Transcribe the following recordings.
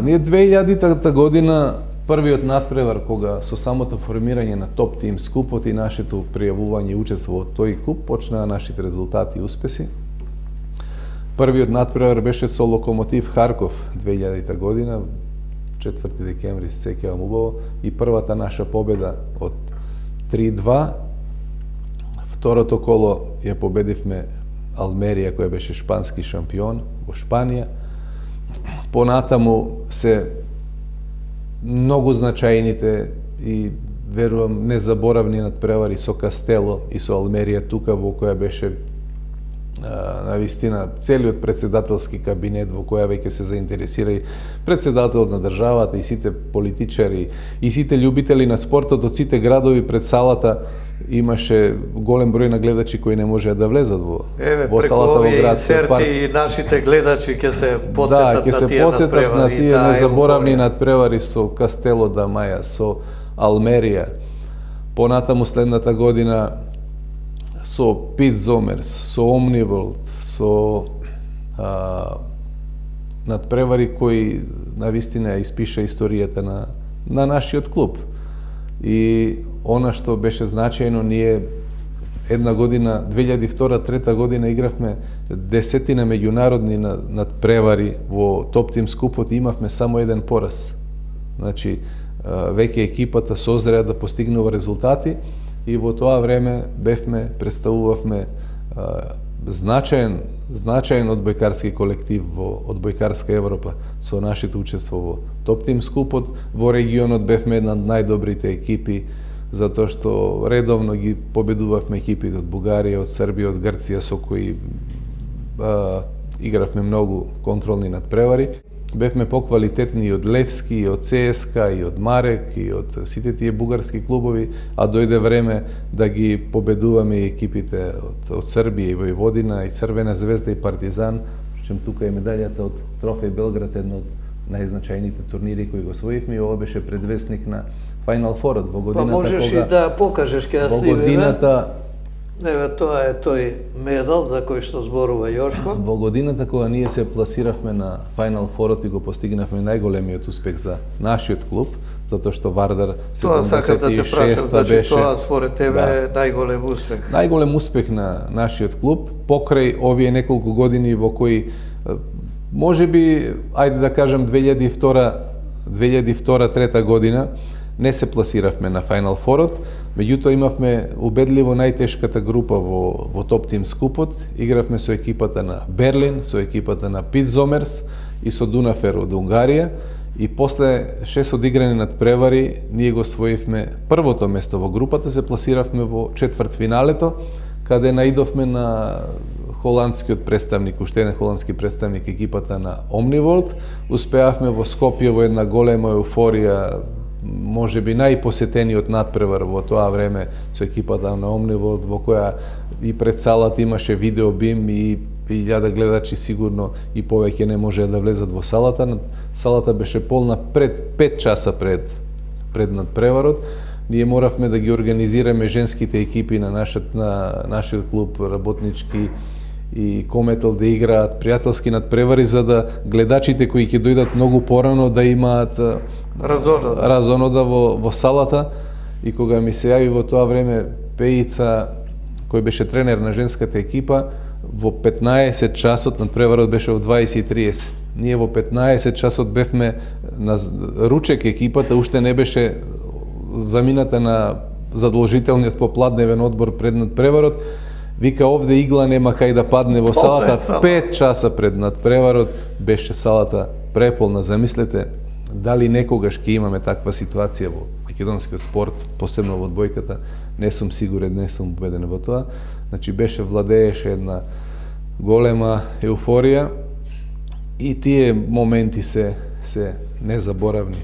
Ние 2000-та година, првиот надпревар кога со самото формирање на топ тим скупот и нашето пријавување и учество во тој куп почнаа нашите резултати и успеси. Првиот надпревар беше со Локомотив Харков 2000-та година, 4 декември се сеќавам убаво, и првата наша победа од 3-2. Второто коло ја победивме Алмерија, која беше шпански шампион во Шпанија. Понатаму се многу значајните и верувам незаборавни надпревари со Кастело и со Алмерија тука, во која беше навистина целиот председателски кабинет, во која веќе се заинтересира и председателот на државата и сите политичари и сите љубители на спортот од сите градови. Пред салата имаше голем број на гледачи кои не можеа да влезат во салата во град Серти и нашите гледачи ќе се подсетат на тие незаборавни надпревари со Кастело да Маја, со Алмерија. Понатаму следната година со Пит Зомерс, со Омниволт, со надпревари кои навистина испиша историјата на нашиот клуб. И она што беше значајно, ние една година, 2002-2003 година, игравме 10 меѓународни надпревари во топ тим скупот и имавме само еден пораз. Значи, веќе екипата созреа да постигнува резултати и во тоа време представувавме значаен одбојкарски колектив во одбојкарска Европа со нашето учество во топ тим скупот. Во регионот бевме една од најдобрите екипи, затоа што редовно ги победувавме екипите од Бугарија, од Србија, од Грција, со кои игравме многу контролни надпревари. Бевме поквалитетни и од Левски, и од ЦСКА, и од Марек, и од сите тие бугарски клубови, а дојде време да ги победуваме и екипите од Србија и Војводина, и Црвена звезда и Партизан. Причем тука е медаљата од Трофеј Белград, едно од најзначајните турнири кои го освоивме, и ова беше предвестник на Final Four-от во годината. Па можеш и да покажеш ке да снимеме. Еве, тоа е тој медал за кој што зборува Јошко. Во годината кога ние се пласиравме на Final Four-от и го постигнавме најголемиот успех за нашиот клуб, затоа што Вардар 76-та беше... Тоа според тебе е најголем успех. Најголем успех на нашиот клуб, покрај овие неколку години во кои, можеби, ајде да кажем 2002-2003 година, не се пласиравме на Final Four-от, меѓутоа имавме убедливо најтешката група во топ тим скупот. Игравме со екипата на Берлин, со екипата на Пит Зомерс и со Дунафер од Унгарија, и после 6 одиграни надпревари ние го освоивме првото место во групата, се пласиравме во четвртфиналето, каде наидовме на холандскиот представник, уште еден холандски представник, екипата на Omniworld. Успеавме во Скопје во една голема еуфорија, можеби најпосетениот надпревар во тоа време со екипата на Omniworld, во која и пред салата имаше видеобим и 1000 гледачи сигурно и повеќе не можеа да влезат во салата. Салата беше полна 5 часа пред надпреварот. Ние моравме да ги организираме женските екипи на нашиот клуб, работнички и Кометал, да играат пријателски надпревари, за да гледачите кои ќе дојдат многу порано да имаат разонода во салата. И кога ми се јави во тоа време Пеица, кој беше тренер на женската екипа, во 15 часот, надпреварот беше во 20:30. Ние во 15 часот бевме на ручек екипата, уште не беше замината на задолжителниот попладневен одбор пред надпреварот. Вика, овде игла нема кај да падне во салата. 5 часа пред надпреварот беше салата преполна. Замислете, дали некогаш ќе имаме таква ситуација во македонскиот спорт, посебно во одбојката, не сум сигурен, не сум убеден во тоа. Значи, владееше една голема еуфорија и тие моменти се незаборавни.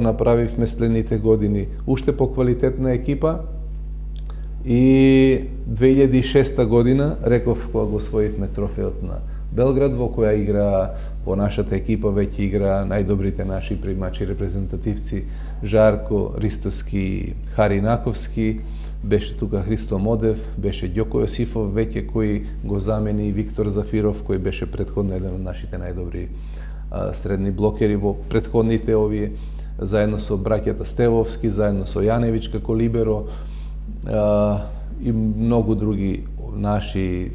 Направивме следните години уште поквалитетна екипа и 2006 година, реков, кога го освоивме трофеот на Белград, во која игра во нашата екипа веќе игра најдобрите наши примачи, репрезентативци Жарко Ристоски, Хари Наковски, беше тука Христо Модев, беше Ѓоко Јосифов веќе, кој го замени Виктор Зафиров, кој беше претходно еден од нашите најдобри средни блокери во претходните овие, заедно со браќата Стевовски, заедно со Јаневич како либеро и многу други наши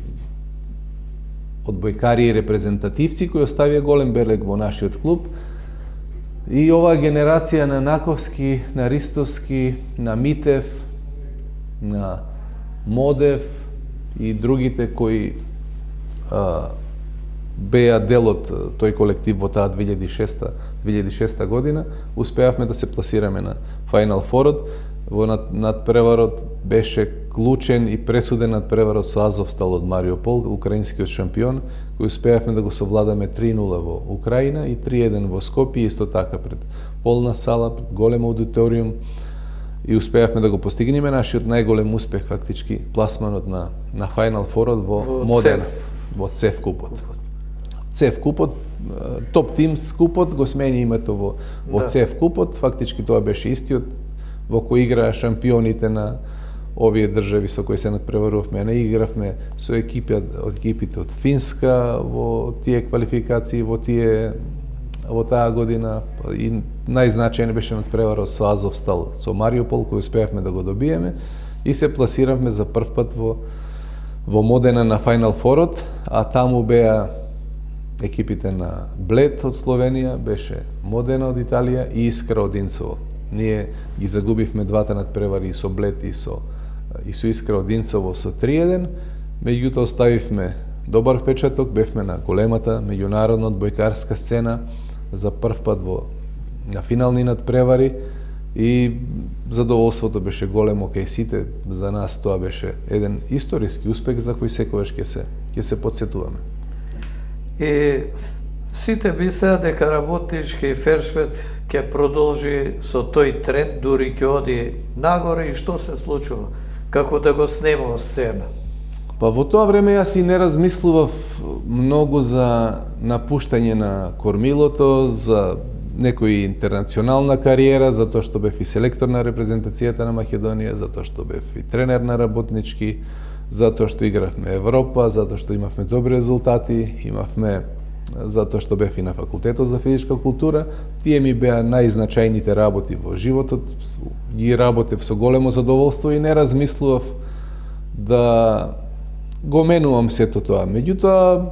одбојкари и репрезентативци кои оставија голем белег во нашиот клуб. И оваа генерација на Наковски, на Ристовски, на Митев, на Модев и другите кои беа дел од тој колектив во таа 2006 година, успеавме да се пласираме на Final Four. Во надпреварот беше клучен и пресуден надпреварот со Азовстал од Мариупол, украинскиот шампион, кој успеавме да го совладаме 3-0 во Украина и 3-1 во Скопје, исто така пред полна сала, пред голем аудиториум, и успеавме да го постигнеме нашиот најголем успех, фактички пласманот на Final Four во Модена, во ЦЕФ купот. ЦЕФ купот, топ тим купот го смени името во ЦЕФ купот, фактички тоа беше истиот во кој играа шампионите на овие држави со кои се надпреварувавме. Не игравме со екипите од Финска во тие квалификации, во таа година, и најзначајен беше надпреварот со Азовстал, со Мариупол, кој успеавме да го добиеме и се пласиравме за прв пат во Модена на Final Four, а таму беа екипите на Блед од Словенија, беше Модена од Италија и Искра од Инцово. Ние ги загубивме двата надпревари и со Блед и со Искра од Инцово со 3-1, меѓутоа оставивме добар впечаток, бевме на големата меѓународна одбојкарска сцена за прв пат на финални надпревари и задоволството беше големо кај сите. За нас тоа беше еден историски успех за кој секогаш ќе се потсетуваме. И сите мислеа дека работнички Ферспет ќе продолжи со тој тренд, дури ќе оди нагоре, и што се случува? Како да го снемува сцена? Па во тоа време јас и не размислував многу за напуштање на кормилото, за некој интернационална кариера, затоа што бев и селектор на репрезентацијата на Македонија, затоа што бев и тренер на работнички, затоа што игравме Европа, затоа што имавме добри резултати, затоа што бев и на факултетот за физичка култура. Тие ми беа најзначајните работи во животот, ги работев со големо задоволство и не размислував да го менувам сето тоа. Меѓутоа,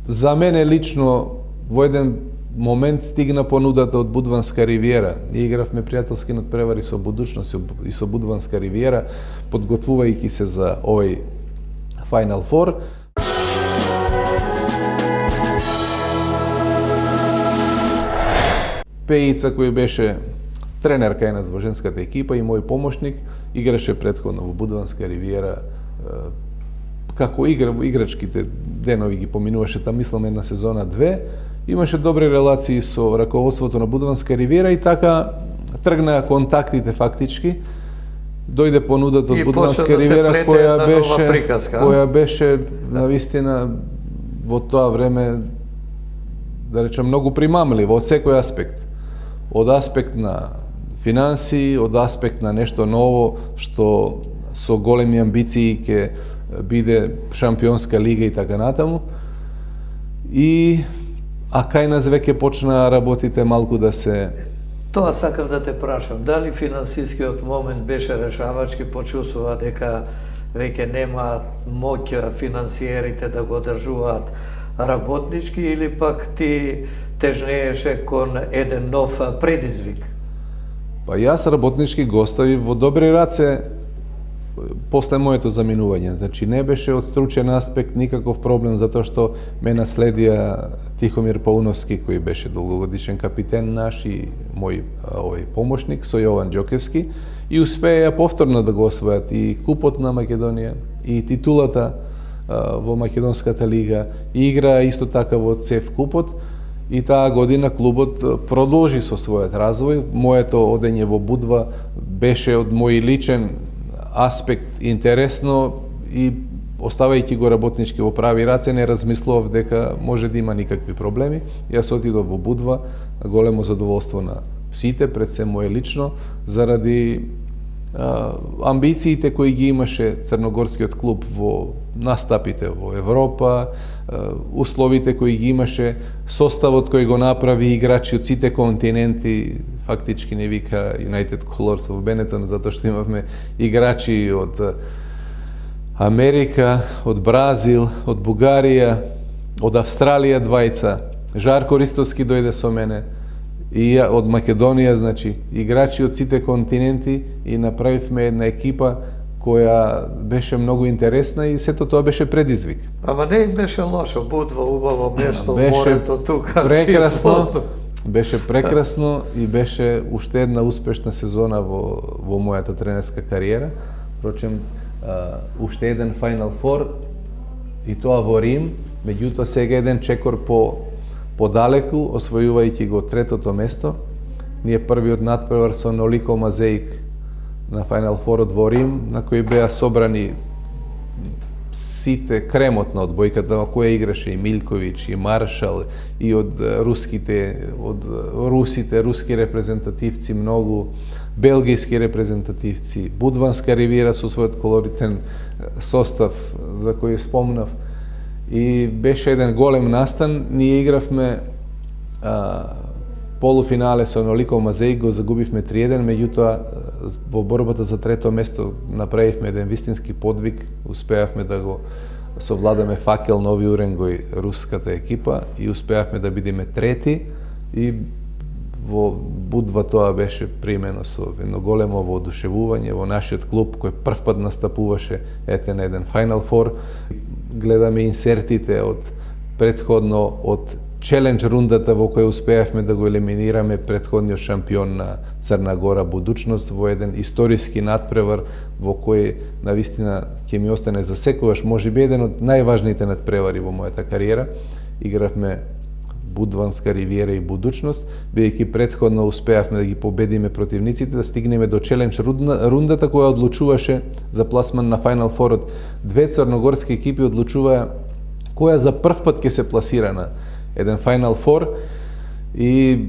за мене лично во еден момент стигна понудата од Будванска ривиера. Ние игравме пријателски надпревари со Будучност и со Будванска ривиера, подготвувајќи се за овој Final Four. Пеица, кој беше тренер кај нас во женската екипа и мој помошник, играше претходно во Будванска ривиера, како играчките денови ги поминуваше, там мислам една сезона 2, имаше добри релации со раководството на Будванска ривиера и така тргнаа контактите фактички. Дојде понудата од Будванска ривиера која беше навистина во тоа време, да речем, многу примамлива од секој аспект. Од аспект на финансии, од аспект на нешто ново што со големи амбиции ќе биде шампионска лига и така натаму. А кај нас веќе почнаа работите малку да се... Тоа сакав да те прашам, дали финансискиот момент беше решавачки, почувствува дека веќе немаат моќ финансиерите да го одржуваат работнички, или пак ти тежнееше кон еден нов предизвик? Па јас работнички го оставив во добри раце после моето заминување. Значи не беше од стручен аспект никаков проблем, затоа што ме наследија Тихомир Пауновски, кој беше долгогодишен капитен наш и мој помошник со Јован Ѓокевски, и успеа повторно да го освојат и купот на Македонија и титулата во Македонската лига, и играа исто така во ЦЕФ купот. И таа година клубот продолжи со својот развој. Моето одење во Будва беше од мој личен аспект интересно и оставајќи го работнички во прави раце, не размислував дека може да има никакви проблеми. Јас отидов во Будва, големо задоволство на сите, пред се мое лично, заради амбициите кои ги имаше црногорскиот клуб во настапите во Европа, условите кои ги имаше, составот кој го направи, играчи од сите континенти, фактички не вика United Colors во Бенетон, затоа што имавме играчи од Америка, од Бразил, од Бугарија, од Австралија двајца, Жарко Ристовски дојде со мене, и од Македонија, значи, играчи од сите континенти и направивме една екипа која беше многу интересна и сето тоа беше предизвик. Ама не им беше лошо, Будва, убаво место, морето тука, прекрасно, беше прекрасно и беше уште една успешна сезона во мојата тренерска кариера. Впрочем, уште еден Final Four и тоа во Рим, меѓутоа сега еден чекор подалеку, освојувајќи го третото место. Ние првиот натпревар со Нолико Мазеик на Final Four во Рим, на кој беа собрани сите кремот на одбојката, во која играше и Милковиќ, и Маршал, и од русите, руски репрезентативци многу, белгијски репрезентативци, Будванска ривиера со својот колоритен состав за кој спомнав. И беше еден голем настан. Ние игравме полуфинале со Нолико Мазеик, го загубивме 3-1, меѓутоа во борбата за трето место направивме еден вистински подвиг, успеавме да го совладаме факел Нови Уренгој, руската екипа, и успеавме да бидеме трети, и во Будва тоа беше примено со едно големо воодушевување во нашиот клуб кој првпат настапуваше на еден Final Four. Гледаме инсертите од предходно од челендж рундата во која успеавме да го елиминираме предходниот шампион на Црна Гора Будучност во еден историски надпревар во кој навистина ќе ми остане за секогаш можеби еден од најважните надпревари во мојата кариера. Игравме Будванска ривиера и Будучност, бидејќи предходно успеавме да ги победиме противниците, да стигнеме до челендж рундата која одлучуваше за пласман на Final Four. Две црногорски екипи одлучуваа која за прв пат ќе се пласира на еден Final Four и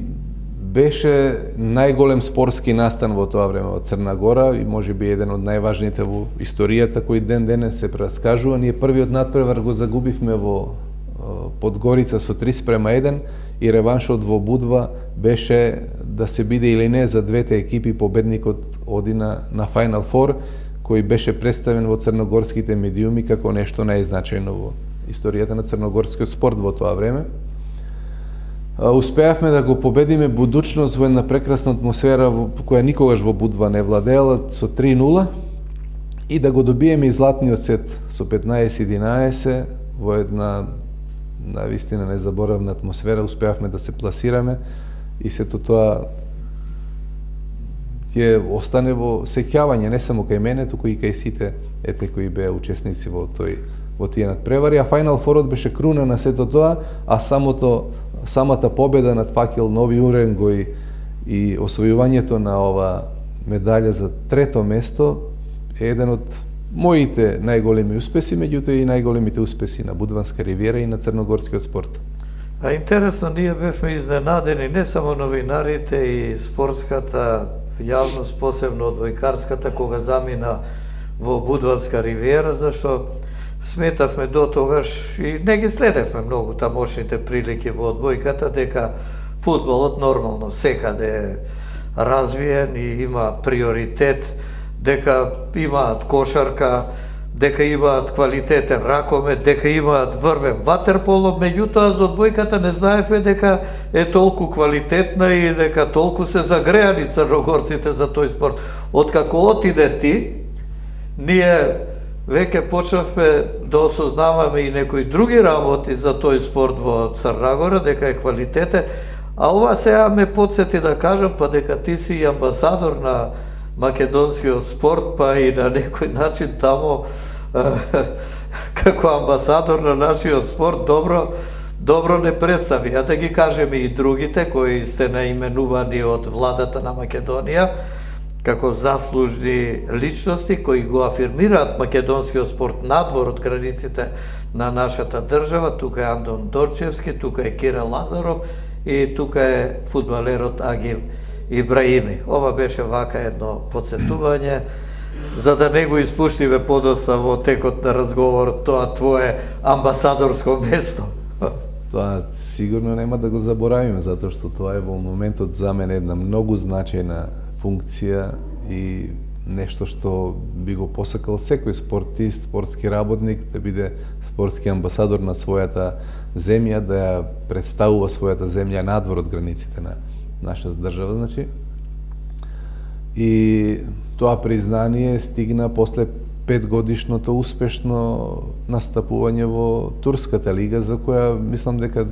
беше најголем спортски настан во тоа време во Црна Гора и можеби еден од најважните во историјата кој ден денес се прераскажува. Ние првиот надпревар го загубивме во Подгорица со 3:1 и реваншот во Будва беше да се биде или не за двете екипи победникот оди на Final Four, кој беше представен во црногорските медиуми како нешто најзначајно во историјата на црногорскиот спорт во тоа време. Успеавме да го победиме Будучност во една прекрасна атмосфера која никогаш во Будва не владеела, со 3-0, и да го добиеме и златниот сет со 15-11 во една навистина незаборавна атмосфера. Успеавме да се пласираме и сето тоа ќе остане во сеќавање не само кај мене, туку и кај сите кои беа учесници во тие надпревари. А Final Four беше круна на сето тоа, а самата победа над факел Нови Уренгој и освојувањето на ова медаља за трето место е еден од моите најголеми успеси, меѓутоа и најголемите успеси на Будванска ривиера и на црногорскиот спорт. А интересно, ние бевме изненадени, не само новинарите и спортската јавност, посебно одбојкарската, кога замина во Будванска ривиера, зашто сметавме до тогаш и не ги следевме многу тамошните прилики во одбојката, дека фудбалот нормално секаде е развиен и има приоритет, дека имаат кошарка, дека имаат квалитетен ракомет, дека имаат врвен ватерполо, меѓутоа за одбојката не знаевме дека е толку квалитетна и дека толку се загреани црногорците за тој спорт. Откако отиде ти, ние веќе почнавме да осознаваме и некои други работи за тој спорт во Црна Гора, дека е квалитетен, а ова сега ме подсети да кажам, па дека ти си амбасадор на македонскиот спорт, па и на некој начин тамо како амбасадор на нашиот спорт добро не представи. А да ги кажеме и другите кои сте наименувани од владата на Македонија како заслужни личности кои го афирмираат македонскиот спорт надвор од границите на нашата држава. Тука е Андон Дорчевски, тука е Кира Лазаров и тука е фудбалерот Агил Ибраими. Ова беше вака едно подсетување, за да не го испуштиме подоцна во текот на разговор тоа твое амбасадорско место. Тоа сигурно нема да го заборавиме, затоа што тоа е во моментот за мене една многу значајна функција и нешто што би го посакал секој спортист, спортски работник, да биде спортски амбасадор на својата земја, да ја представува својата земја надвор од границите на нашата држава, значи. И тоа признание стигна после 5-годишното успешно настапување во Турската лига, за која мислам дека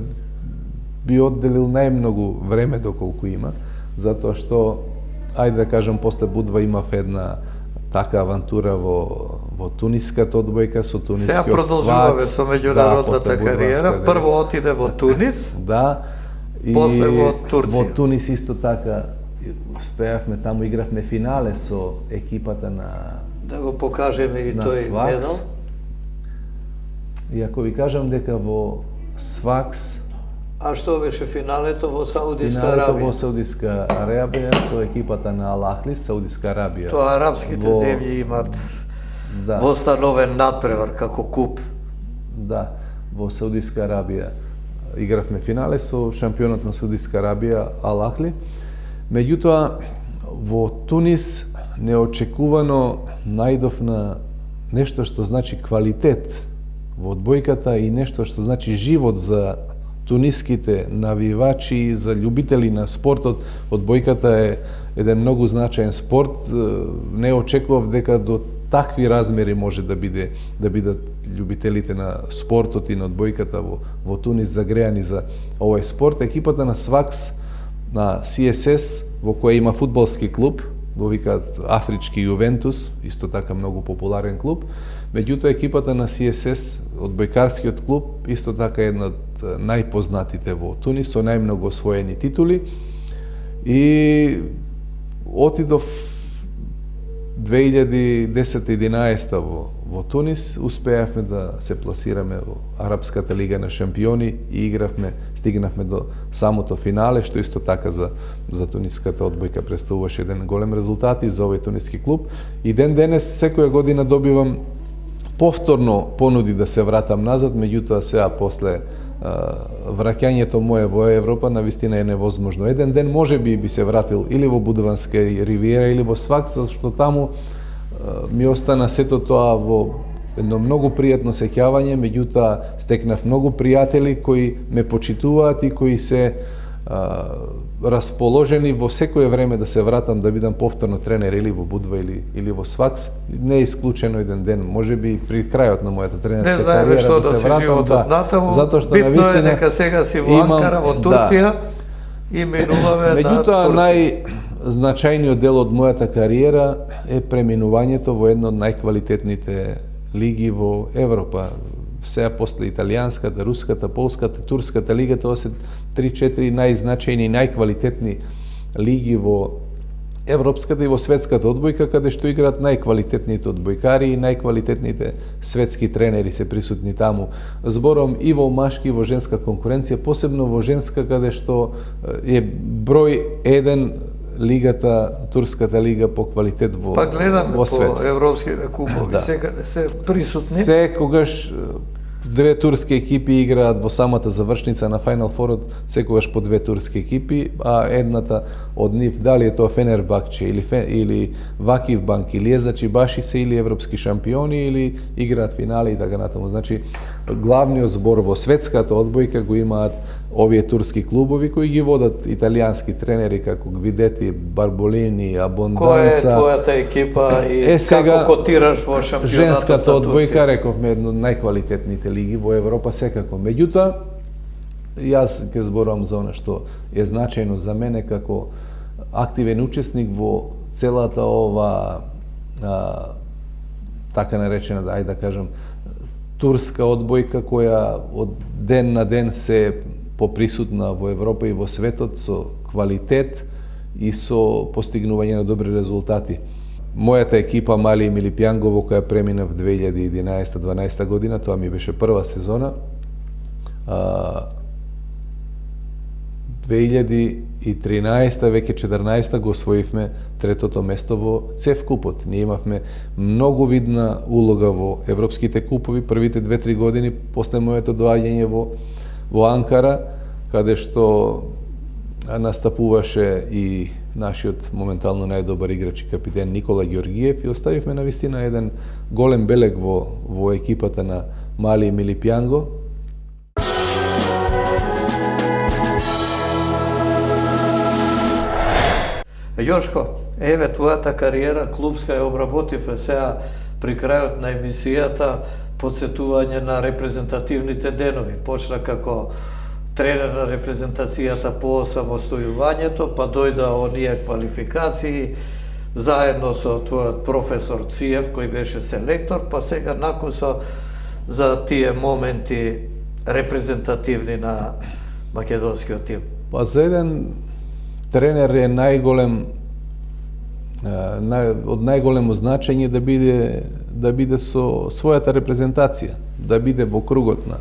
би одделил најмногу време доколку има, затоа што, ајде да кажам, после Будва имав една така авантура во туниската одбојка, со тунискиот Свакс. Сега продолжуваме со меѓународната кариера. Прво отиде во Тунис, да, и после во Турција. Во Тунис исто така успеавме, таму игравме финале со екипата на да го покажеме и тој медал. И ако ви кажам дека во Свакс, а што беше финалето во Саудиска Арабија? Финалето во Саудиска Арабија со екипата на Ал Ахли, Саудиска Арабија. Тоа арапските земји имат востановен надпревар како куп. Да, во Саудиска Арабија игравме финале со шампионот на Саудиска Арабија Ал Ахли. Меѓутоа во Тунис неочекувано најдов на нешто што значи квалитет во одбојката и нешто што значи живот за туниските навивачи и за љубители на спортот. Одбојката е еден многу значаен спорт. Не очекував дека до такви размери може да бидат љубителите на спортот и на одбојката во Тунис загреани за овој спорт. Екипата на Свакс, на CSS, во која има фудбалски клуб, го викаат Афрички Јувентус, исто така многу популарен клуб. Меѓутоа екипата на CSS, одбојкарскиот клуб, исто така една од најпознатите во Тунис, со најмногу освоени титули. И отидов 2010-2011 во Тунис, успеавме да се пласираме во Арапската лига на шампиони и стигнавме до самото финале, што исто така за туниската одбојка представуваше еден голем резултат и за овој туниски клуб. И ден денес секоја година добивам повторно понуди да се вратам назад, меѓутоа сега после враќањето мое во Европа навистина е невозможно. Еден ден може би се вратил или во Будванска ривиера или во Свакс, зашто таму ми остана сето тоа во едно многу пријатно сеќавање, меѓутоа стекнав многу пријатели кои ме почитуваат и кои се расположени во секое време да се вратам да бидам повторно тренер или во Будва или во Свакс. Не е исклучено еден ден, може би при крајот на мојата тренерска кариера да се вратам, затоа што битно е дека сега си во Анкара, во Турција и минуваме на Турција. Меѓутоа најзначајниот дел од мојата кариера е преминувањето во една од најквалитетните лиги во Европа. Сега после италијанската, руската, полската, турската лига, тоа се 3-4 најзначајни и најквалитетни лиги во европската и во светската одбојка, каде што играат најквалитетните одбојкари и најквалитетните светски тренери се присутни таму. Зборам и во машки и во женска конкуренција, посебно во женска, каде што е број 1 лигата, турската лига по квалитет во свет. Па гледаме по европските кубови, секаде се присутни. Секогаш две турски екипи играат во самата завршница на Final Four, секогаш по две турски екипи, а едната од нив, дали е тоа Фенербахче или Вакив Банк или Езачи Башисе или европски шампиони или играат финали и така натаму. Значи главниот збор во светската одбојка го имаат овие турски клубови кои ги водат италијански тренери како Гвидети, Барболини, Абонданца. Која е твојата екипа и како котираш во шампионатот? Женската одбојка, рековме, едно од најквалитетните лиги во Европа секако. Меѓутоа, јас ќе зборувам за она што е значајно за мене како активен учесник во целата ова така наречена, ајде да кажам, турска одбојка која од ден на ден се поприсутна во Европа и во светот со квалитет и со постигнување на добри резултати. Мојата екипа Мали Милипјанго, во која преминав 2011-2012 година, тоа ми беше прва сезона. 2013 веќе 14 го освоивме третото место во ЦЕФ купот. Ние имавме многу видна улога во европските купови првите 2-3 години после моето доаѓање во Анкара, каде што настапуваше и нашиот моментално најдобар играч и капитен Никола Ѓоргиев и оставивме на вистина еден голем белег во екипата на Мали Мили Пјанго. Јошко, еве твојата кариера клубска ја обработивме сега при крајот на емисијата, подсетување на репрезентативните денови. Почна како тренер на репрезентацијата по самостојувањето, па дојда оние квалификации, заедно со твојот професор Циев, кој беше селектор, па сега накусо за тие моменти репрезентативни на македонскиот тим. Па за еден тренер е од најголемо значење да биде со својата репрезентација, да биде во кругот на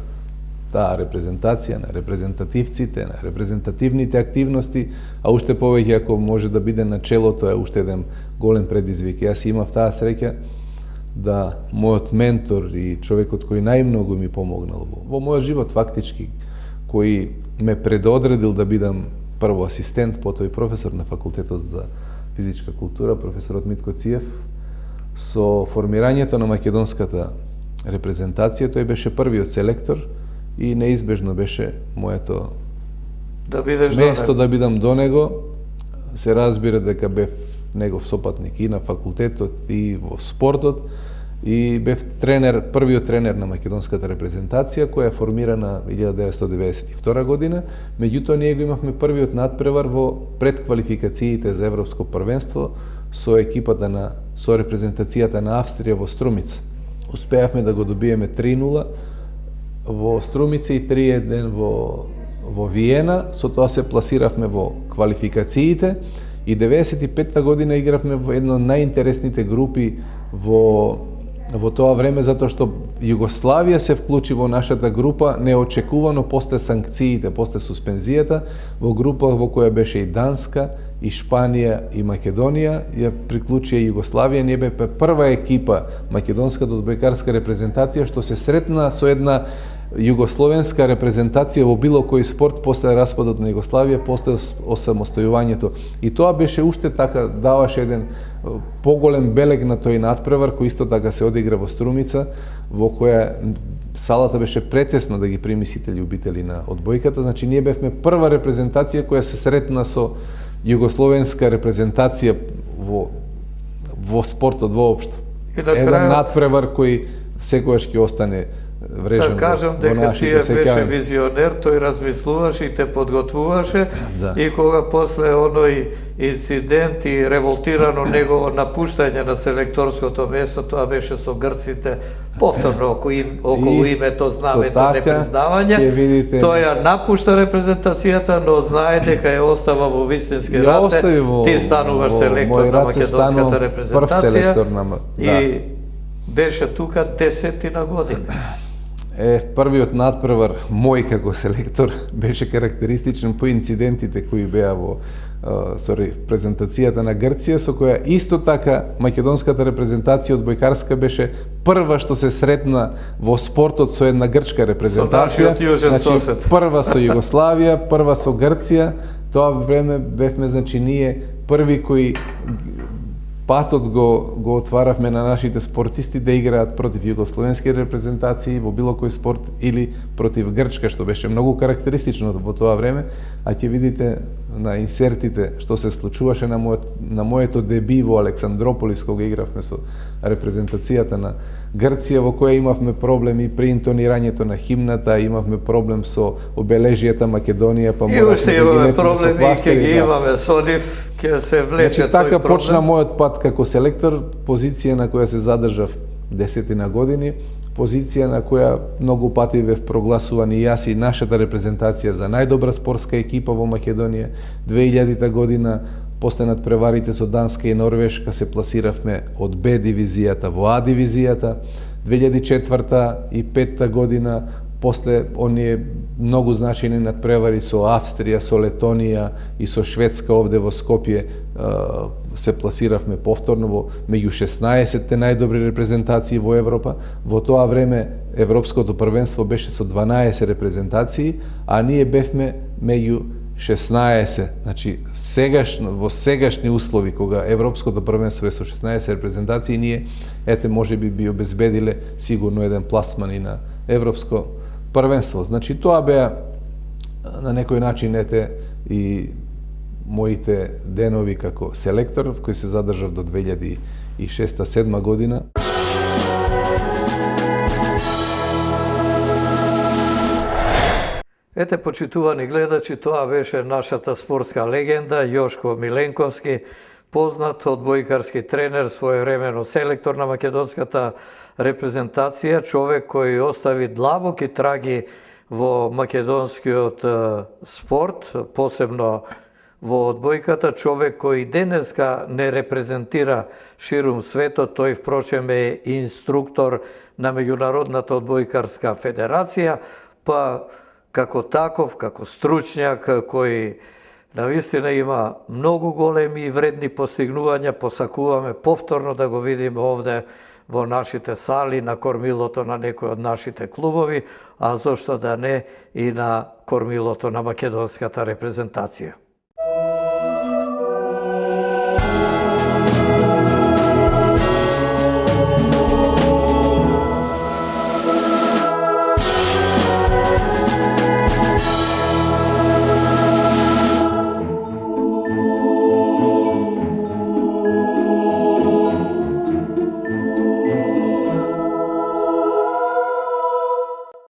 таа репрезентација, на репрезентативците, на репрезентативните активности, а уште повеќе ако може да биде на челото, е уште еден голем предизвик. Јас имав таа среќа да мојот ментор и човекот кој најмногу ми помогнал во мојот живот фактички, кој ме предодредил да бидам прво асистент, потоа и професор на факултетот за физичка култура, професорот Митко Циев, со формирањето на македонската репрезентација, тој беше првиот селектор и неизбежно беше моето место да бидам до него. Се разбира дека бев негов сопатник и на факултетот и во спортот и бев првиот тренер на македонската репрезентација која е формирана 1992 година. Меѓутоа ние го имавме првиот надпревар во предквалификациите за Европско првенство со екипата со репрезентацијата на Австрија во Струмица. Успеавме да го добиеме 3-0 во Струмица и 3-1 во Виена, со тоа се пласиравме во квалификациите и 95-та година игравме во една од најинтересните групи во тоа време, затоа што Југославија се вклучи во нашата група неочекувано после санкциите, после суспензијата, во група во која беше и Данска, и Шпанија, и Македонија, ја приклучија Југославија. Ние бе прва екипа македонската одбојкарска репрезентација што се сретна со една југословенска репрезентација во било кој спорт после распадот на Југославија, после осамостојувањето. И тоа беше уште така, даваше еден поголем белег на тој надпревар, кој исто така се одигра во Струмица, во која салата беше претесна да ги прими сите љубители на одбојката. Значи, ние бевме прва репрезентација која се сретна со југословенска репрезентација во спортот воопшто. Еден надпревар кој секогаш ќе остане врежен. Да кажам дека тие беше визионер, тој размислуваше и те подготвуваше, и кога после оној инцидент и револтирано негово напуштање на селекторското место, тоа беше со грците, повторно околу името, знамето, непризнавање, тој ја напушта репрезентацијата, но знае дека ја остава во вистински раце, ти стануваш селектор на македонската репрезентација и беше тука 10 години. Првиот надпревар мој како селектор беше карактеристичен по инцидентите кои беа со репрезентацијата на Грција, со која исто така македонската репрезентација одбојкарска беше прва што се сретна во спортот со една грчка репрезентација. Значи, прва со Југославија, прва со Грција. Тоа време бевме, значи, ние први кои патот го отваравме на нашите спортисти да играат против југословенски репрезентации во било кој спорт или против Грчка, што беше многу карактеристично во тоа време, а ќе видите на инсертите што се случуваше на моето деби во Александрополис кога игравме со репрезентацијата на Грција, во која имавме проблеми при интонирањето на химната, имавме проблем со обележијата Македонија, па мораше да ги лепиме со пластери. Ги имаме со нив, ќе се влече тој проблем. Така почна мојот пат како селектор, позиција на која се задржав 10 години, позиција на која многу пати бев прогласуван и јас и нашата репрезентација за најдобра спортска екипа во Македонија. 2000 година, после надпреварите со Данска и Норвешка, се пласиравме од Б дивизијата во А дивизијата. 2004 и 2005 година, после оние многу значајни надпревари со Австрија, со Летонија и со Шведска овде во Скопје се пласиравме повторно меѓу 16-те најдобри репрезентации во Европа. Во тоа време Европското првенство беше со 12 репрезентации, а ние бевме меѓу 16, значи во сегашни услови, кога Европското првенство е со 16 репрезентации, ние, можеби би обезбедиле сигурно еден пласман и на Европско првенство. Значи, тоа беа на некој начин, и моите денови како селектор, кој се задржав до 2006-2007 година. Почитувани гледачи, тоа беше нашата спортска легенда Јошко Миленковски, познат одбојкарски тренер, своевремено селектор на македонската репрезентација, човек кој остави длабоки траги во македонскиот спорт, посебно во одбојката, човек кој денеска не репрезентира ширум светот, тој впрочем е инструктор на Меѓународната одбојкарска федерација, па како таков, како стручњак кој навистина има многу големи и вредни постигнувања, посакуваме повторно да го видиме овде во нашите сали, на кормилото на некој од нашите клубови, а зошто да не и на кормилото на македонската репрезентација.